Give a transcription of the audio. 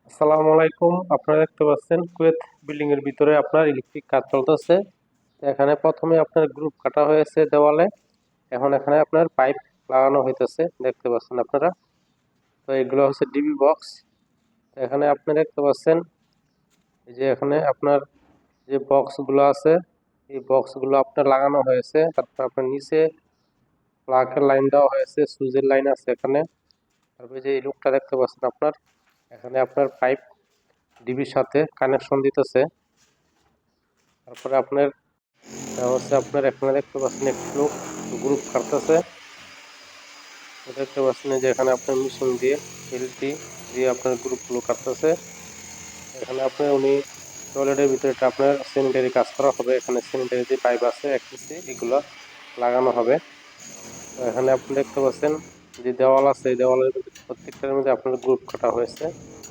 আসসালামু আলাইকুম। আপনারা দেখতে পাচ্ছেন কুয়েত বিল্ডিং এর ভিতরে আপনার ইলেকট্রিক কাজ চলতেছে। তো এখানে প্রথমে আপনার গ্রুপ কাটা হয়েছে দেওয়ালে। এখন এখানে আপনার পাইপ লাগানো হইতেছে, দেখতে পাচ্ছেন আপনারা। তো এগুলো হচ্ছে ডিবি বক্স। তো এখানে আপনি দেখতে পাচ্ছেন এই যে এখানে আপনার যে বক্স গুলো আছে, এই বক্স গুলো আপনার লাগানো হয়েছে। তারপর আপনার নিচে প্লাগের লাইন দেওয়া হয়েছে, সুইচের লাইন আছে এখানে। তারপরে যে এই লুকটা দেখতে পাচ্ছেন আপনার, এখানে আপনার পাইপ ডিবির সাথে কানেকশন দিতেছে। তারপরে আপনার হচ্ছে আপনার এখানে দেখতে পাচ্ছেন একটি লোক গ্রুপ কাটতেছে। দেখতে পাচ্ছেন যে এখানে আপনার মেশিন দিয়ে এলটি দিয়ে আপনার গ্রুপগুলো কাটতেছে। এখানে আপনার উনি টয়লেটের ভিতরে এটা আপনার স্যানিটারি কাজ করা হবে। এখানে স্যানিটারি যে পাইপ আছে একটিসি এগুলো লাগানো হবে। তো এখানে আপনি দেখতে পাচ্ছেন যে দেওয়াল আছে, এই দেওয়ালের প্রত্যেকটার মধ্যে আপনার গ্রুপ কাটা হয়েছে।